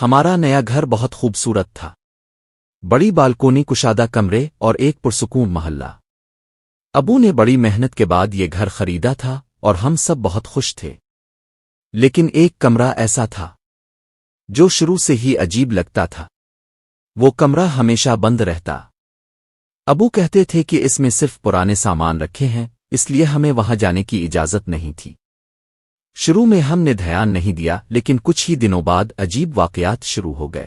ہمارا نیا گھر بہت خوبصورت تھا۔ بڑی بالکونی، کشادہ کمرے اور ایک پرسکون محلہ۔ ابو نے بڑی محنت کے بعد یہ گھر خریدا تھا اور ہم سب بہت خوش تھے۔ لیکن ایک کمرہ ایسا تھا جو شروع سے ہی عجیب لگتا تھا۔ وہ کمرہ ہمیشہ بند رہتا۔ ابو کہتے تھے کہ اس میں صرف پرانے سامان رکھے ہیں، اس لیے ہمیں وہاں جانے کی اجازت نہیں تھی۔ شروع میں ہم نے دھیان نہیں دیا، لیکن کچھ ہی دنوں بعد عجیب واقعات شروع ہو گئے۔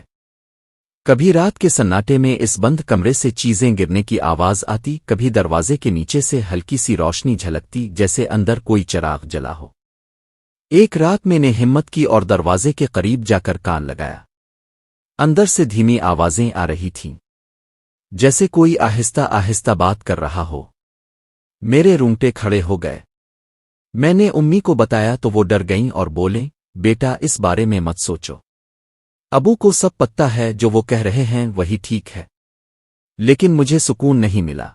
کبھی رات کے سناٹے میں اس بند کمرے سے چیزیں گرنے کی آواز آتی، کبھی دروازے کے نیچے سے ہلکی سی روشنی جھلکتی جیسے اندر کوئی چراغ جلا ہو۔ ایک رات میں نے ہمت کی اور دروازے کے قریب جا کر کان لگایا۔ اندر سے دھیمی آوازیں آ رہی تھیں، جیسے کوئی آہستہ آہستہ بات کر رہا ہو۔ میرے رونگٹے کھڑے ہو گئے۔ میں نے امی کو بتایا تو وہ ڈر گئیں اور بولیں، بیٹا اس بارے میں مت سوچو۔ ابو کو سب پتہ ہے، جو وہ کہہ رہے ہیں وہی ٹھیک ہے۔ لیکن مجھے سکون نہیں ملا۔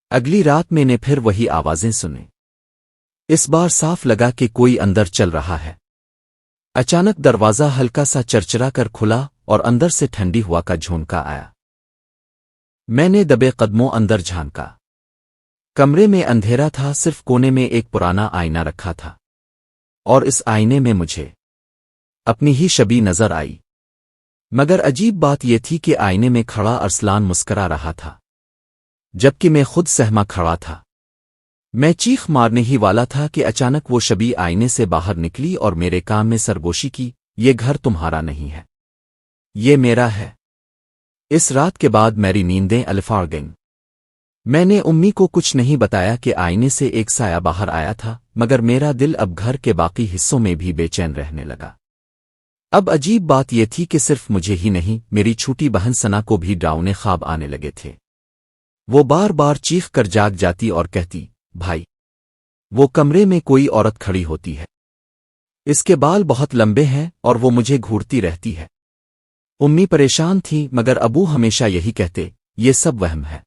اگلی رات میں نے پھر وہی آوازیں سنیں۔ اس بار صاف لگا کہ کوئی اندر چل رہا ہے۔ اچانک دروازہ ہلکا سا چرچرا کر کھلا اور اندر سے ٹھنڈی ہوا کا جھونکا آیا۔ میں نے دبے قدموں اندر جھانکا۔ کمرے میں اندھیرا تھا، صرف کونے میں ایک پرانا آئینہ رکھا تھا، اور اس آئینے میں مجھے اپنی ہی شبیہ نظر آئی۔ مگر عجیب بات یہ تھی کہ آئینے میں کھڑا ارسلان مسکرا رہا تھا، جبکہ میں خود سہما کھڑا تھا۔ میں چیخ مارنے ہی والا تھا کہ اچانک وہ شبیہ آئینے سے باہر نکلی اور میرے کان میں سرگوشی کی، یہ گھر تمہارا نہیں ہے، یہ میرا ہے۔ اس رات کے بعد میری نیندیں الفاڑ گئیں۔ میں نے امی کو کچھ نہیں بتایا کہ آئینے سے ایک سایہ باہر آیا تھا، مگر میرا دل اب گھر کے باقی حصوں میں بھی بے چین رہنے لگا۔ اب عجیب بات یہ تھی کہ صرف مجھے ہی نہیں، میری چھوٹی بہن ثنا کو بھی ڈراؤنے خواب آنے لگے تھے۔ وہ بار بار چیخ کر جاگ جاتی اور کہتی، بھائی، وہ کمرے میں کوئی عورت کھڑی ہوتی ہے، اس کے بال بہت لمبے ہیں اور وہ مجھے گھورتی رہتی ہے۔ امی پریشان تھی، مگر ابو ہمیشہ یہی کہتے، یہ سب وہم ہے،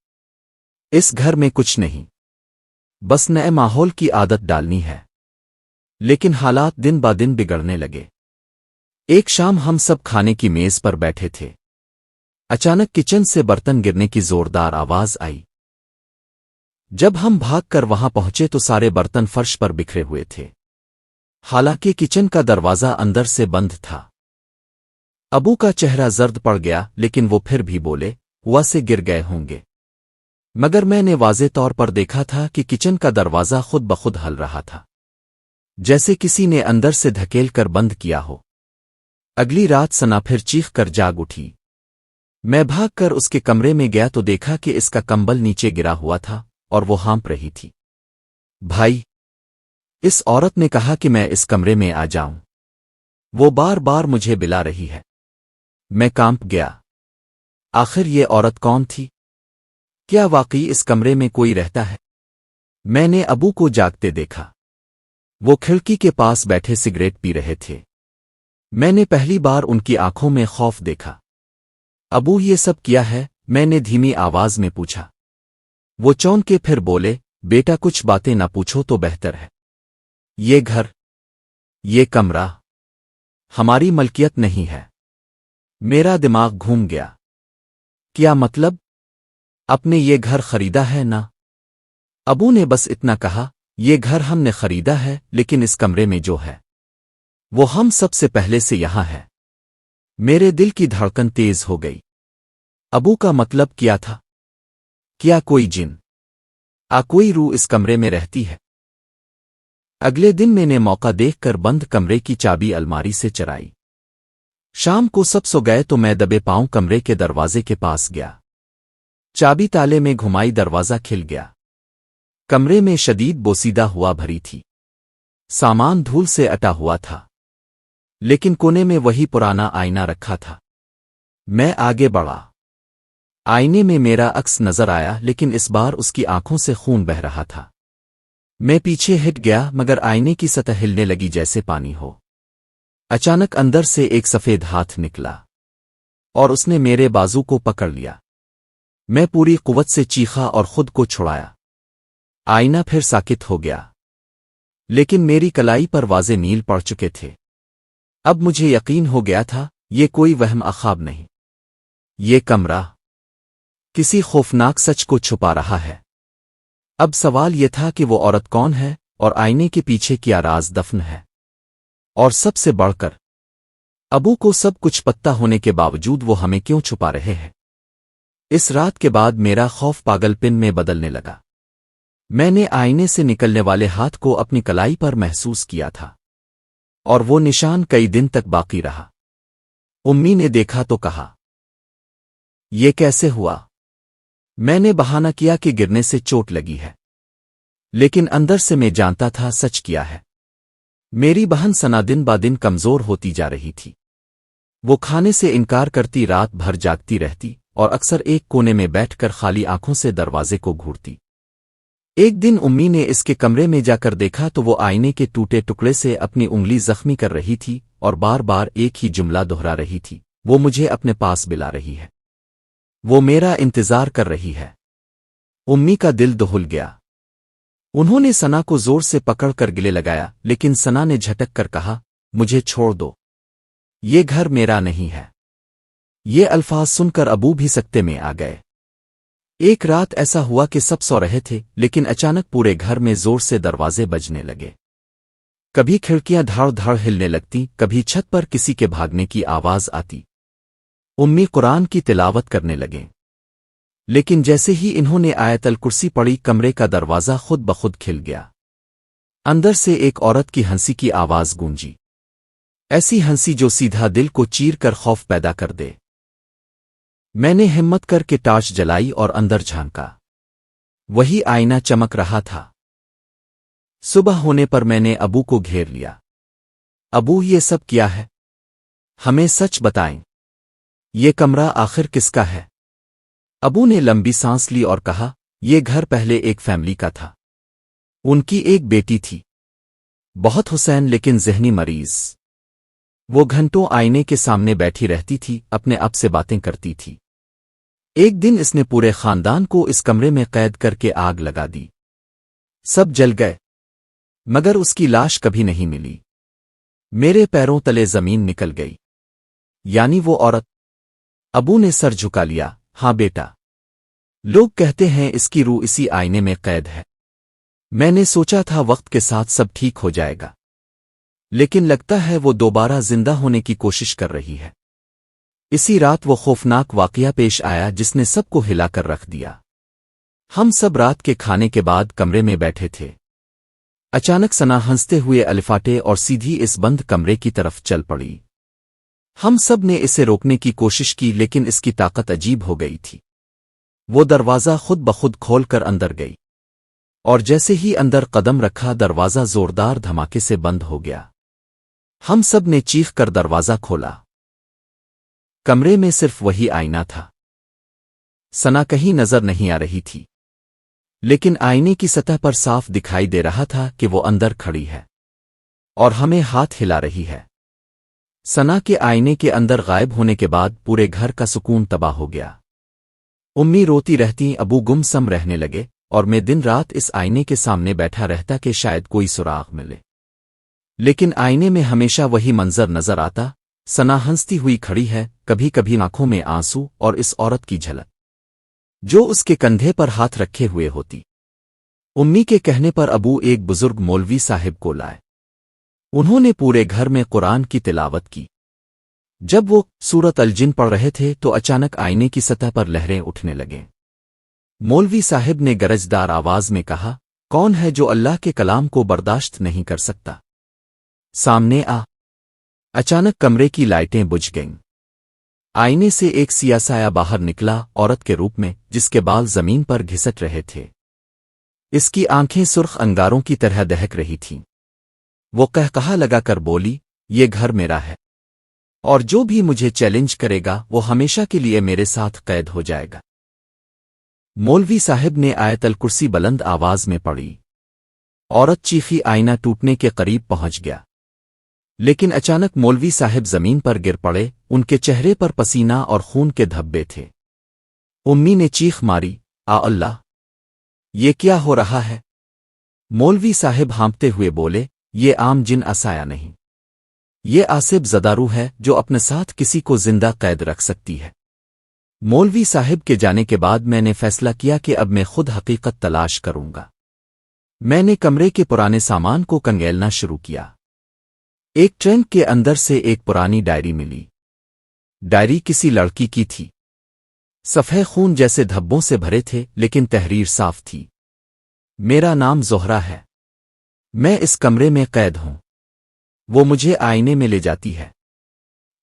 اس گھر میں کچھ نہیں، بس نئے ماحول کی عادت ڈالنی ہے۔ لیکن حالات دن با دن بگڑنے لگے۔ ایک شام ہم سب کھانے کی میز پر بیٹھے تھے۔ اچانک کچن سے برتن گرنے کی زوردار آواز آئی۔ جب ہم بھاگ کر وہاں پہنچے تو سارے برتن فرش پر بکھرے ہوئے تھے، حالانکہ کچن کا دروازہ اندر سے بند تھا۔ ابو کا چہرہ زرد پڑ گیا، لیکن وہ پھر بھی بولے، ہوا سے گر گئے ہوں گے۔ مگر میں نے واضح طور پر دیکھا تھا کہ کچن کا دروازہ خود بخود ہل رہا تھا، جیسے کسی نے اندر سے دھکیل کر بند کیا ہو۔ اگلی رات ثنا پھر چیخ کر جاگ اٹھی۔ میں بھاگ کر اس کے کمرے میں گیا تو دیکھا کہ اس کا کمبل نیچے گرا ہوا تھا اور وہ ہانپ رہی تھی۔ بھائی، اس عورت نے کہا کہ میں اس کمرے میں آ جاؤں، وہ بار بار مجھے بلا رہی ہے۔ میں کانپ گیا۔ آخر یہ عورت کون تھی؟ کیا واقعی اس کمرے میں کوئی رہتا ہے؟ میں نے ابو کو جاگتے دیکھا۔ وہ کھڑکی کے پاس بیٹھے سگریٹ پی رہے تھے۔ میں نے پہلی بار ان کی آنکھوں میں خوف دیکھا۔ ابو، یہ سب کیا ہے؟ میں نے دھیمی آواز میں پوچھا۔ وہ چون کے پھر بولے، بیٹا کچھ باتیں نہ پوچھو تو بہتر ہے۔ یہ گھر، یہ کمرہ ہماری ملکیت نہیں ہے۔ میرا دماغ گھوم گیا۔ کیا مطلب؟ آپ نے یہ گھر خریدا ہے نا؟ ابو نے بس اتنا کہا، یہ گھر ہم نے خریدا ہے، لیکن اس کمرے میں جو ہے وہ ہم سب سے پہلے سے یہاں ہے۔ میرے دل کی دھڑکن تیز ہو گئی۔ ابو کا مطلب کیا تھا؟ کیا کوئی جن کوئی روح اس کمرے میں رہتی ہے؟ اگلے دن میں نے موقع دیکھ کر بند کمرے کی چابی الماری سے چرائی۔ شام کو سب سو گئے تو میں دبے پاؤں کمرے کے دروازے کے پاس گیا۔ چابی تالے میں گھمائی، دروازہ کھل گیا۔ کمرے میں شدید بوسیدہ ہوا بھری تھی، سامان دھول سے اٹا ہوا تھا، لیکن کونے میں وہی پرانا آئینہ رکھا تھا۔ میں آگے بڑھا۔ آئینے میں میرا عکس نظر آیا، لیکن اس بار اس کی آنکھوں سے خون بہہ رہا تھا۔ میں پیچھے ہٹ گیا، مگر آئینے کی سطح ہلنے لگی جیسے پانی ہو۔ اچانک اندر سے ایک سفید ہاتھ نکلا اور اس نے میرے بازو کو پکڑ لیا۔ میں پوری قوت سے چیخا اور خود کو چھڑایا۔ آئینہ پھر ساکت ہو گیا، لیکن میری کلائی پر واضح نیل پڑ چکے تھے۔ اب مجھے یقین ہو گیا تھا یہ کوئی وہم خواب نہیں، یہ کمرہ کسی خوفناک سچ کو چھپا رہا ہے۔ اب سوال یہ تھا کہ وہ عورت کون ہے اور آئینے کے پیچھے کیا راز دفن ہے، اور سب سے بڑھ کر ابو کو سب کچھ پتہ ہونے کے باوجود وہ ہمیں کیوں چھپا رہے ہیں۔ اس رات کے بعد میرا خوف پاگل پن میں بدلنے لگا۔ میں نے آئینے سے نکلنے والے ہاتھ کو اپنی کلائی پر محسوس کیا تھا، اور وہ نشان کئی دن تک باقی رہا۔ امی نے دیکھا تو کہا، یہ کیسے ہوا؟ میں نے بہانہ کیا کہ گرنے سے چوٹ لگی ہے، لیکن اندر سے میں جانتا تھا سچ کیا ہے۔ میری بہن ثنا دن با دن کمزور ہوتی جا رہی تھی۔ وہ کھانے سے انکار کرتی، رات بھر جاگتی رہتی اور اکثر ایک کونے میں بیٹھ کر خالی آنکھوں سے دروازے کو گھورتی۔ ایک دن امی نے اس کے کمرے میں جا کر دیکھا تو وہ آئینے کے ٹوٹے ٹکڑے سے اپنی انگلی زخمی کر رہی تھی اور بار بار ایک ہی جملہ دہرا رہی تھی، وہ مجھے اپنے پاس بلا رہی ہے، وہ میرا انتظار کر رہی ہے۔ امی کا دل دہل گیا۔ انہوں نے ثنا کو زور سے پکڑ کر گلے لگایا، لیکن ثنا نے جھٹک کر کہا، مجھے چھوڑ دو، یہ گھر میرا نہیں ہے۔ یہ الفاظ سن کر ابو بھی سکتے میں آ گئے۔ ایک رات ایسا ہوا کہ سب سو رہے تھے، لیکن اچانک پورے گھر میں زور سے دروازے بجنے لگے۔ کبھی کھڑکیاں دھڑ دھڑ ہلنے لگتی، کبھی چھت پر کسی کے بھاگنے کی آواز آتی۔ امی قرآن کی تلاوت کرنے لگیں، لیکن جیسے ہی انہوں نے آیت الکرسی پڑھی، کمرے کا دروازہ خود بخود کھل گیا۔ اندر سے ایک عورت کی ہنسی کی آواز گونجی، ایسی ہنسی جو سیدھا دل کو چیر کر خوف پیدا کر دے۔ میں نے ہمت کر کے ٹارچ جلائی اور اندر جھانکا۔ وہی آئینہ چمک رہا تھا۔ صبح ہونے پر میں نے ابو کو گھیر لیا۔ ابو، یہ سب کیا ہے؟ ہمیں سچ بتائیں، یہ کمرہ آخر کس کا ہے؟ ابو نے لمبی سانس لی اور کہا، یہ گھر پہلے ایک فیملی کا تھا۔ ان کی ایک بیٹی تھی، بہت حسین لیکن ذہنی مریض۔ وہ گھنٹوں آئینے کے سامنے بیٹھی رہتی تھی، اپنے آپ سے باتیں کرتی تھی۔ ایک دن اس نے پورے خاندان کو اس کمرے میں قید کر کے آگ لگا دی۔ سب جل گئے، مگر اس کی لاش کبھی نہیں ملی۔ میرے پیروں تلے زمین نکل گئی۔ یعنی وہ عورت؟ ابو نے سر جھکا لیا۔ ہاں بیٹا، لوگ کہتے ہیں اس کی روح اسی آئینے میں قید ہے۔ میں نے سوچا تھا وقت کے ساتھ سب ٹھیک ہو جائے گا، لیکن لگتا ہے وہ دوبارہ زندہ ہونے کی کوشش کر رہی ہے۔ اسی رات وہ خوفناک واقعہ پیش آیا جس نے سب کو ہلا کر رکھ دیا۔ ہم سب رات کے کھانے کے بعد کمرے میں بیٹھے تھے۔ اچانک ثنا ہنستے ہوئے الفاٹے اور سیدھی اس بند کمرے کی طرف چل پڑی۔ ہم سب نے اسے روکنے کی کوشش کی، لیکن اس کی طاقت عجیب ہو گئی تھی۔ وہ دروازہ خود بخود کھول کر اندر گئی، اور جیسے ہی اندر قدم رکھا دروازہ زوردار دھماکے سے بند ہو گیا۔ ہم سب نے چیخ کر دروازہ کھولا۔ کمرے میں صرف وہی آئینہ تھا۔ ثنا کہیں نظر نہیں آ رہی تھی، لیکن آئینے کی سطح پر صاف دکھائی دے رہا تھا کہ وہ اندر کھڑی ہے اور ہمیں ہاتھ ہلا رہی ہے۔ ثنا کے آئینے کے اندر غائب ہونے کے بعد پورے گھر کا سکون تباہ ہو گیا۔ امی روتی رہتی، ابو گم سم رہنے لگے، اور میں دن رات اس آئینے کے سامنے بیٹھا رہتا کہ شاید کوئی سراغ ملے۔ لیکن آئینے میں ہمیشہ وہی منظر نظر آتا، ثنا ہنستی ہوئی کھڑی ہے، کبھی کبھی آنکھوں میں آنسو اور اس عورت کی جھلک جو اس کے کندھے پر ہاتھ رکھے ہوئے ہوتی۔ امی کے کہنے پر ابو ایک بزرگ مولوی صاحب کو لائے۔ انہوں نے پورے گھر میں قرآن کی تلاوت کی۔ جب وہ سورت الجن پڑھ رہے تھے تو اچانک آئینے کی سطح پر لہریں اٹھنے لگیں۔ مولوی صاحب نے گرجدار آواز میں کہا، کون ہے جو اللہ کے کلام کو برداشت نہیں کر سکتا؟ سامنے آ۔ اچانک کمرے کی لائٹیں بجھ گئیں۔ آئینے سے ایک سیاہ سایہ باہر نکلا، عورت کے روپ میں، جس کے بال زمین پر گھسٹ رہے تھے۔ اس کی آنکھیں سرخ انگاروں کی طرح دہک رہی تھیں۔ وہ قہقہا لگا کر بولی، یہ گھر میرا ہے، اور جو بھی مجھے چیلنج کرے گا وہ ہمیشہ کے لیے میرے ساتھ قید ہو جائے گا۔ مولوی صاحب نے آیت الکرسی بلند آواز میں پڑھی۔ عورت چیخی، آئینہ ٹوٹنے کے قریب پہنچ گیا، لیکن اچانک مولوی صاحب زمین پر گر پڑے، ان کے چہرے پر پسینہ اور خون کے دھبے تھے۔ امی نے چیخ ماری، آ اللہ، یہ کیا ہو رہا ہے؟ مولوی صاحب ہانپتے ہوئے بولے، یہ عام جن اسایا نہیں، یہ آصب زدارو ہے جو اپنے ساتھ کسی کو زندہ قید رکھ سکتی ہے۔ مولوی صاحب کے جانے کے بعد میں نے فیصلہ کیا کہ اب میں خود حقیقت تلاش کروں گا۔ میں نے کمرے کے پرانے سامان کو کنگیلنا شروع کیا۔ ایک ٹرنک کے اندر سے ایک پرانی ڈائری ملی۔ ڈائری کسی لڑکی کی تھی۔ صفحے خون جیسے دھبوں سے بھرے تھے لیکن تحریر صاف تھی۔ میرا نام زہرا ہے۔ میں اس کمرے میں قید ہوں۔ وہ مجھے آئینے میں لے جاتی ہے۔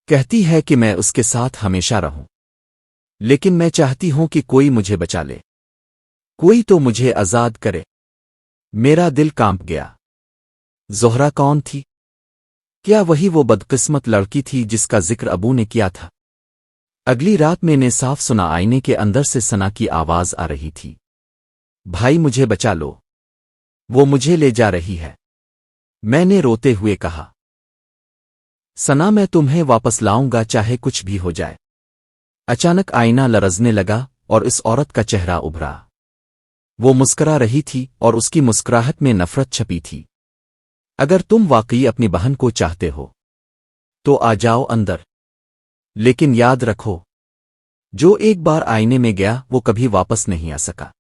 کہتی ہے کہ میں اس کے ساتھ ہمیشہ رہوں، لیکن میں چاہتی ہوں کہ کوئی مجھے بچا لے، کوئی تو مجھے آزاد کرے۔ میرا دل کانپ گیا۔ زہرا کون تھی؟ کیا وہی وہ بدقسمت لڑکی تھی جس کا ذکر ابو نے کیا تھا؟ اگلی رات میں نے صاف سنا آئینے کے اندر سے ثنا کی آواز آ رہی تھی۔ بھائی مجھے بچا لو، وہ مجھے لے جا رہی ہے۔ میں نے روتے ہوئے کہا، ثنا میں تمہیں واپس لاؤں گا چاہے کچھ بھی ہو جائے۔ اچانک آئینہ لرزنے لگا اور اس عورت کا چہرہ ابھرا۔ وہ مسکرا رہی تھی اور اس کی مسکراہٹ میں نفرت چھپی تھی۔ اگر تم واقعی اپنی بہن کو چاہتے ہو تو آ جاؤ اندر، لیکن یاد رکھو، جو ایک بار آئینے میں گیا وہ کبھی واپس نہیں آ سکا۔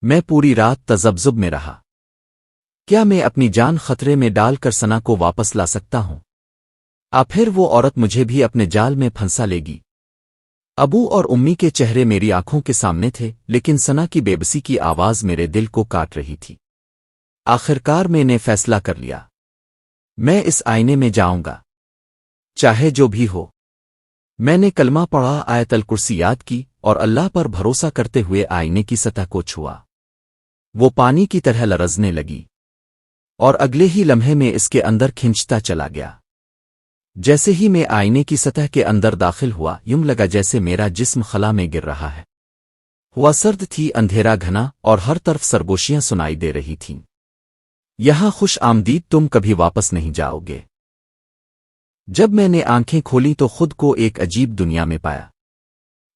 میں پوری رات تذبذب میں رہا۔ کیا میں اپنی جان خطرے میں ڈال کر ثنا کو واپس لا سکتا ہوں؟ پھر وہ عورت مجھے بھی اپنے جال میں پھنسا لے گی۔ ابو اور امی کے چہرے میری آنکھوں کے سامنے تھے، لیکن ثنا کی بے بسی کی آواز میرے دل کو کاٹ رہی تھی۔ آخرکار میں نے فیصلہ کر لیا، میں اس آئینے میں جاؤں گا، چاہے جو بھی ہو۔ میں نے کلمہ پڑھا، آیت الکرسی یاد کی اور اللہ پر بھروسہ کرتے ہوئے آئینے کی سطح کو چھوا۔ وہ پانی کی طرح لرزنے لگی اور اگلے ہی لمحے میں اس کے اندر کھنچتا چلا گیا۔ جیسے ہی میں آئینے کی سطح کے اندر داخل ہوا، یوں لگا جیسے میرا جسم خلا میں گر رہا ہے۔ ہوا سرد تھی، اندھیرا گھنا اور ہر طرف سرگوشیاں سنائی دے رہی تھیں۔ یہاں خوش آمدید، تم کبھی واپس نہیں جاؤ گے۔ جب میں نے آنکھیں کھولی تو خود کو ایک عجیب دنیا میں پایا۔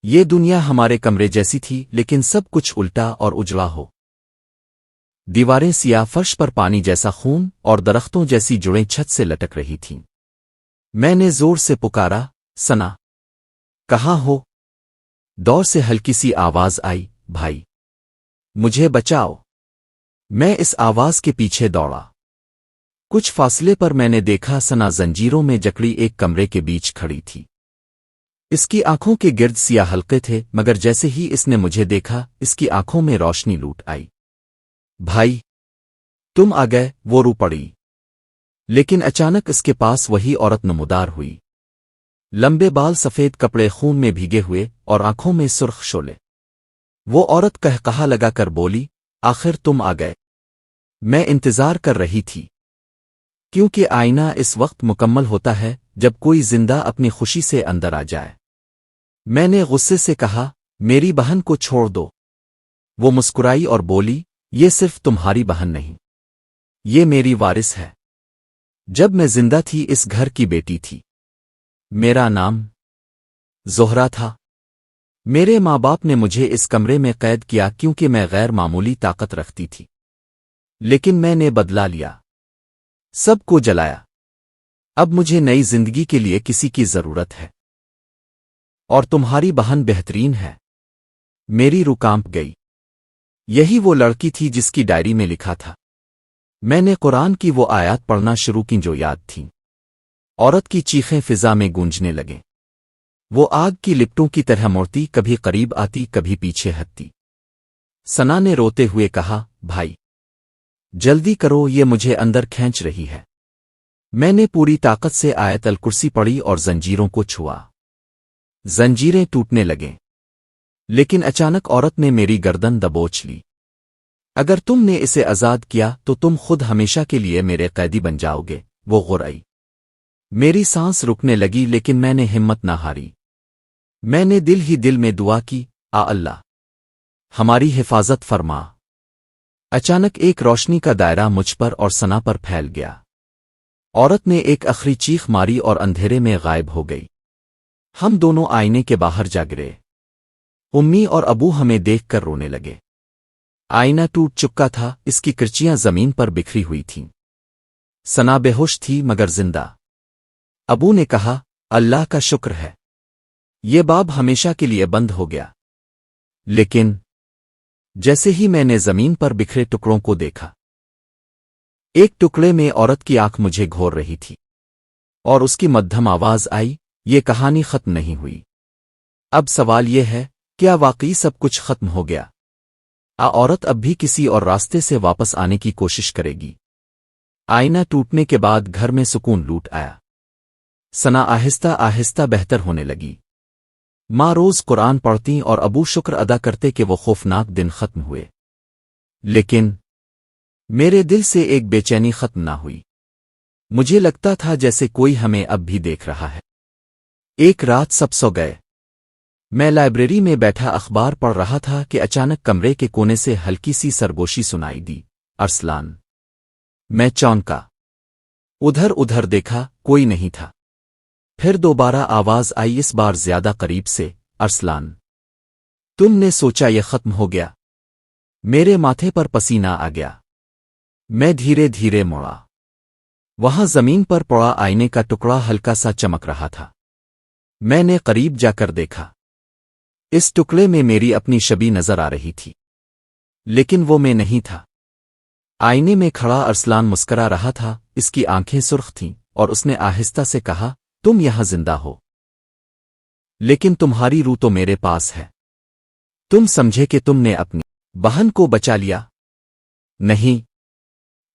یہ دنیا ہمارے کمرے جیسی تھی، لیکن سب کچھ الٹا اور اجڑا ہو۔ دیواریں سیاہ، فرش پر پانی جیسا خون اور درختوں جیسی جڑیں چھت سے لٹک رہی تھیں۔ میں نے زور سے پکارا، ثنا کہاں ہو؟ دور سے ہلکی سی آواز آئی، بھائی مجھے بچاؤ۔ میں اس آواز کے پیچھے دوڑا۔ کچھ فاصلے پر میں نے دیکھا ثنا زنجیروں میں جکڑی ایک کمرے کے بیچ کھڑی تھی۔ اس کی آنکھوں کے گرد سیاہ حلقے تھے، مگر جیسے ہی اس نے مجھے دیکھا اس کی آنکھوں میں روشنی لوٹ آئی۔ بھائی تم آ گئے، وہ رو پڑی۔ لیکن اچانک اس کے پاس وہی عورت نمودار ہوئی، لمبے بال، سفید کپڑے خون میں بھیگے ہوئے اور آنکھوں میں سرخ شعلے۔ وہ عورت کہا لگا کر بولی، آخر تم آ گئے، میں انتظار کر رہی تھی۔ کیونکہ آئینہ اس وقت مکمل ہوتا ہے جب کوئی زندہ اپنی خوشی سے اندر آ جائے۔ میں نے غصے سے کہا، میری بہن کو چھوڑ دو۔ وہ مسکرائی اور بولی، یہ صرف تمہاری بہن نہیں، یہ میری وارث ہے۔ جب میں زندہ تھی اس گھر کی بیٹی تھی۔ میرا نام زہرا تھا۔ میرے ماں باپ نے مجھے اس کمرے میں قید کیا کیونکہ میں غیر معمولی طاقت رکھتی تھی، لیکن میں نے بدلا لیا، سب کو جلایا۔ اب مجھے نئی زندگی کے لیے کسی کی ضرورت ہے، اور تمہاری بہن بہترین ہے۔ میری روح کانپ گئی۔ یہی وہ لڑکی تھی جس کی ڈائری میں لکھا تھا۔ میں نے قرآن کی وہ آیات پڑھنا شروع کی جو یاد تھیں۔ عورت کی چیخیں فضا میں گونجنے لگیں۔ وہ آگ کی لپٹوں کی طرح مڑتی، کبھی قریب آتی، کبھی پیچھے ہٹتی۔ ثنا نے روتے ہوئے کہا، بھائی جلدی کرو، یہ مجھے اندر کھینچ رہی ہے۔ میں نے پوری طاقت سے آیت الکرسی پڑھی اور زنجیروں کو چھوا۔ زنجیریں ٹوٹنے لگیں، لیکن اچانک عورت نے میری گردن دبوچ لی۔ اگر تم نے اسے آزاد کیا تو تم خود ہمیشہ کے لیے میرے قیدی بن جاؤ گے۔ وہ غرائی۔ میری سانس رکنے لگی، لیکن میں نے ہمت نہ ہاری۔ میں نے دل ہی دل میں دعا کی، اللہ ہماری حفاظت فرما۔ اچانک ایک روشنی کا دائرہ مجھ پر اور ثنا پر پھیل گیا۔ عورت نے ایک آخری چیخ ماری اور اندھیرے میں غائب ہو گئی۔ ہم دونوں آئینے کے باہر جا گرے۔ امی اور ابو ہمیں دیکھ کر رونے لگے۔ آئینہ ٹوٹ چکا تھا، اس کی کرچیاں زمین پر بکھری ہوئی تھیں۔ ثنا بے ہوش تھی مگر زندہ۔ ابو نے کہا اللہ کا شکر ہے، یہ باب ہمیشہ کے لیے بند ہو گیا۔ لیکن جیسے ہی میں نے زمین پر بکھرے ٹکڑوں کو دیکھا، ایک ٹکڑے میں عورت کی آنکھ مجھے گھور رہی تھی، اور اس کی مدھم آواز آئی، یہ کہانی ختم نہیں ہوئی۔ اب سوال یہ ہے، کیا واقعی سب کچھ ختم ہو گیا؟ عورت اب بھی کسی اور راستے سے واپس آنے کی کوشش کرے گی؟ آئینہ ٹوٹنے کے بعد گھر میں سکون لوٹ آیا۔ ثنا آہستہ آہستہ بہتر ہونے لگی۔ ماں روز قرآن پڑھتی اور ابو شکر ادا کرتے کہ وہ خوفناک دن ختم ہوئے۔ لیکن میرے دل سے ایک بے چینی ختم نہ ہوئی۔ مجھے لگتا تھا جیسے کوئی ہمیں اب بھی دیکھ رہا ہے۔ ایک رات سب سو گئے۔ میں لائبریری میں بیٹھا اخبار پڑھ رہا تھا کہ اچانک کمرے کے کونے سے ہلکی سی سرگوشی سنائی دی، ارسلان۔ میں چونکا، ادھر دیکھا، کوئی نہیں تھا۔ پھر دوبارہ آواز آئی، اس بار زیادہ قریب سے، ارسلان، تم نے سوچا یہ ختم ہو گیا؟ میرے ماتھے پر پسینہ آ گیا۔ میں دھیرے دھیرے مڑا۔ وہاں زمین پر پڑا آئینے کا ٹکڑا ہلکا سا چمک رہا تھا۔ میں نے قریب جا کر دیکھا۔ اس ٹکڑے میں میری اپنی شبی نظر آ رہی تھی، لیکن وہ میں نہیں تھا۔ آئینے میں کھڑا ارسلان مسکرا رہا تھا، اس کی آنکھیں سرخ تھیں، اور اس نے آہستہ سے کہا، تم یہاں زندہ ہو، لیکن تمہاری روح تو میرے پاس ہے۔ تم سمجھے کہ تم نے اپنی بہن کو بچا لیا؟ نہیں،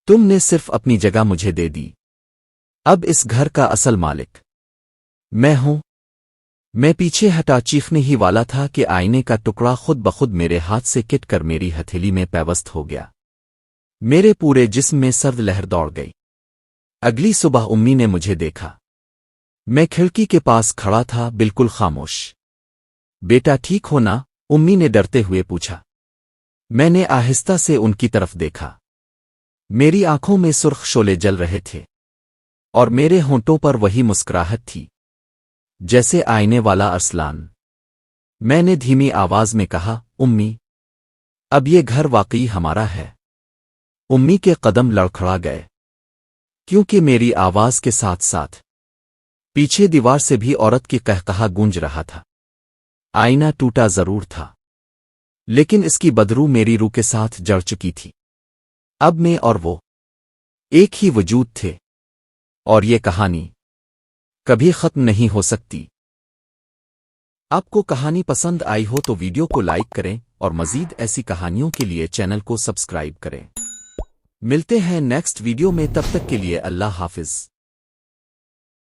تم نے صرف اپنی جگہ مجھے دے دی۔ اب اس گھر کا اصل مالک میں ہوں۔ میں پیچھے ہٹا چیخنے ہی والا تھا کہ آئینے کا ٹکڑا خود بخود میرے ہاتھ سے کٹ کر میری ہتھیلی میں پیوست ہو گیا۔ میرے پورے جسم میں سرد لہر دوڑ گئی۔ اگلی صبح امی نے مجھے دیکھا۔ میں کھڑکی کے پاس کھڑا تھا، بالکل خاموش۔ بیٹا ٹھیک ہو نا؟ امی نے ڈرتے ہوئے پوچھا۔ میں نے آہستہ سے ان کی طرف دیکھا۔ میری آنکھوں میں سرخ شعلے جل رہے تھے، اور میرے ہونٹوں پر وہی مسکراہٹ تھی جیسے آئینے والا ارسلان۔ میں نے دھیمی آواز میں کہا، امی، اب یہ گھر واقعی ہمارا ہے۔ امی کے قدم لڑکھڑا گئے، کیونکہ میری آواز کے ساتھ ساتھ پیچھے دیوار سے بھی عورت کی قہقہا گونج رہا تھا۔ آئینہ ٹوٹا ضرور تھا، لیکن اس کی بدرو میری روح کے ساتھ جڑ چکی تھی۔ اب میں اور وہ ایک ہی وجود تھے، اور یہ کہانی کبھی ختم نہیں ہو سکتی۔ آپ کو کہانی پسند آئی ہو تو ویڈیو کو لائک کریں، اور مزید ایسی کہانیوں کے لیے چینل کو سبسکرائب کریں۔ ملتے ہیں نیکسٹ ویڈیو میں، تب تک کے لیے اللہ حافظ۔